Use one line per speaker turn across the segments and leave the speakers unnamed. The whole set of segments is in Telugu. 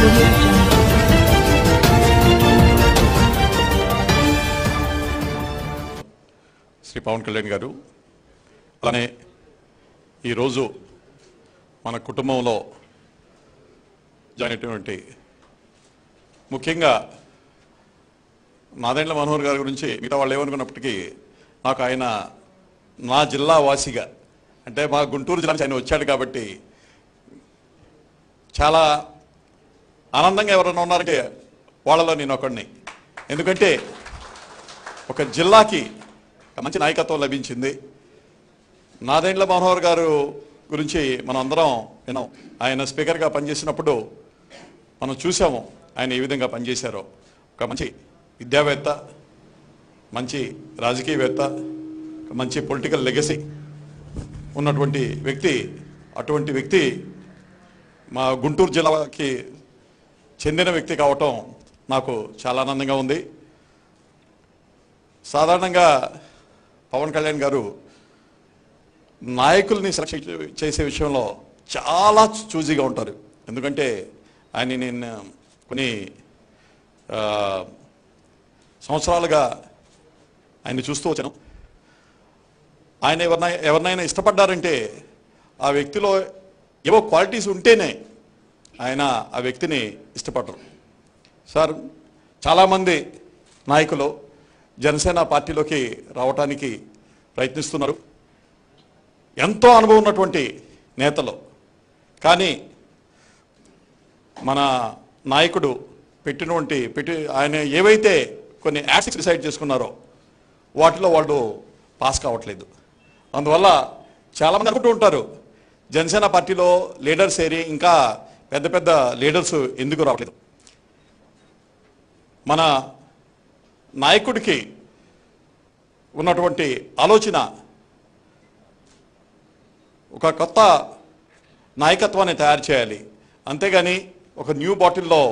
Audio Jungle.
శ్రీ పవన్ కళ్యాణ్ గారు అలానే ఈరోజు మన కుటుంబంలో జాయిన్ అయినటువంటి ముఖ్యంగా నాదెండ్ల మనోహర్ గారి గురించి మిగతా వాళ్ళు ఏమనుకున్నప్పటికీ నాకు ఆయన నా జిల్లా వాసిగా అంటే మా గుంటూరు జిల్లా నుంచి ఆయన వచ్చాడు కాబట్టి చాలా ఆనందంగా ఎవరైనా ఉన్నారంటే వాళ్ళలో నేను ఒకడిని. ఎందుకంటే ఒక జిల్లాకి మంచి నాయకత్వం లభించింది. నాదెండ్ల మనోహర్ గారు గురించి మనం అందరం విన్నాం. ఆయన స్పీకర్గా పనిచేసినప్పుడు మనం చూసాము ఆయన ఏ విధంగా పనిచేశారో. ఒక మంచి విద్యావేత్త, మంచి రాజకీయవేత్త, మంచి పొలిటికల్ లెగసీ ఉన్నటువంటి వ్యక్తి. అటువంటి వ్యక్తి మా గుంటూరు జిల్లాకి చెందిన వ్యక్తి కావటం నాకు చాలా ఆనందంగా ఉంది. సాధారణంగా పవన్ కళ్యాణ్ గారు నాయకుల్ని సెలెక్ట్ చేసే విషయంలో చాలా చూజీగా ఉంటారు. ఎందుకంటే ఆయన నేను కొన్ని సంవత్సరాలుగా ఆయన్ని చూస్తూ వచ్చాను. ఆయన ఎవరినైనా ఇష్టపడ్డారంటే ఆ వ్యక్తిలో ఏవో క్వాలిటీస్ ఉంటేనే ఆయన ఆ వ్యక్తిని ఇష్టపడరు. సార్, చాలామంది నాయకులు జనసేన పార్టీలోకి రావటానికి ప్రయత్నిస్తున్నారు, ఎంతో అనుభవం ఉన్నటువంటి నేతలు. కానీ మన నాయకుడు ఆయన ఏవైతే కొన్ని యాక్ట్స్ డిసైడ్ చేసుకున్నారో వాటిలో వాళ్ళు పాస్ కావట్లేదు. అందువల్ల చాలామంది అనుకుంటూ ఉంటారు జనసేన పార్టీలో లీడర్స్ ఏరి ఇంకా పెద్ద పెద్ద లీడర్స్ ఎందుకు రావట్లేదు. మన నాయకుడికి ఉన్నటువంటి ఆలోచన ఒక కొత్త నాయకత్వాన్ని తయారు చేయాలి. అంతేగాని ఒక న్యూ బాటిల్లో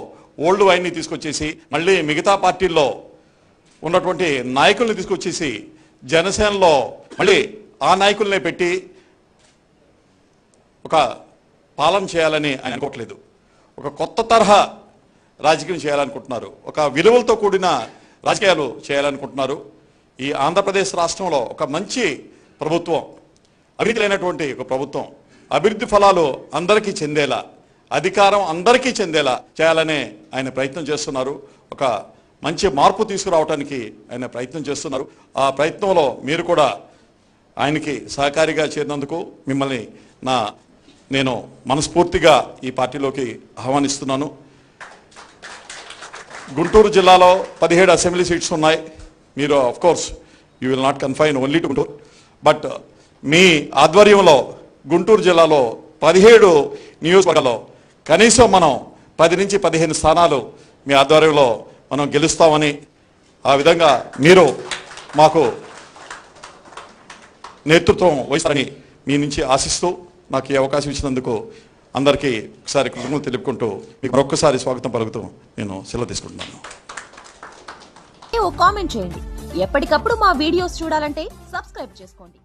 ఓల్డ్ వైన్ని తీసుకొచ్చేసి మళ్ళీ మిగతా పార్టీల్లో ఉన్నటువంటి నాయకుల్ని తీసుకొచ్చేసి జనసేనలో మళ్ళీ ఆ నాయకుల్నే పెట్టి ఒక పాలన చేయాలని ఆయన అనుకోవట్లేదు. ఒక కొత్త తరహా రాజకీయం చేయాలనుకుంటున్నారు. ఒక విలువలతో కూడిన రాజకీయాలు చేయాలనుకుంటున్నారు. ఈ ఆంధ్రప్రదేశ్ రాష్ట్రంలో ఒక మంచి ప్రభుత్వం, అభివృద్ధి లేనటువంటి ఒక ప్రభుత్వం, అభివృద్ధి ఫలాలు అందరికీ చెందేలా, అధికారం అందరికీ చెందేలా చేయాలనే ఆయన ప్రయత్నం చేస్తున్నారు. ఒక మంచి మార్పు తీసుకురావడానికి ఆయన ప్రయత్నం చేస్తున్నారు. ఆ ప్రయత్నంలో మీరు కూడా ఆయనకి సహకారిగా చేరినందుకు మిమ్మల్ని నేను మనస్ఫూర్తిగా ఈ పార్టీలోకి ఆహ్వానిస్తున్నాను. గుంటూరు జిల్లాలో 17 అసెంబ్లీ సీట్స్ ఉన్నాయి. మీరు of course you will not confine only to Guntur, but మీ ఆధ్వర్యంలో గుంటూరు జిల్లాలో 17 నియోజకవర్గాల్లో కనీసం మనం 10 నుంచి 15 స్థానాలు మీ ఆధ్వర్యంలో మనం గెలుస్తామని, ఆ విధంగా మీరు మాకు నేతృత్వం వహిస్తారని మీ నుంచి ఆశిస్తూ నాకు ఈ అవకాశం ఇచ్చినందుకు అందరికీ ఒకసారి కృతజ్ఞతలు తెలుపుకుంటూ మీకు మరొకసారి స్వాగతం పలుకుతూ నేను సెలవు తీసుకుంటున్నాను.
కామెంట్ చేయండి. ఎప్పటికప్పుడు మా వీడియోస్ చూడాలంటే సబ్స్క్రైబ్ చేసుకోండి.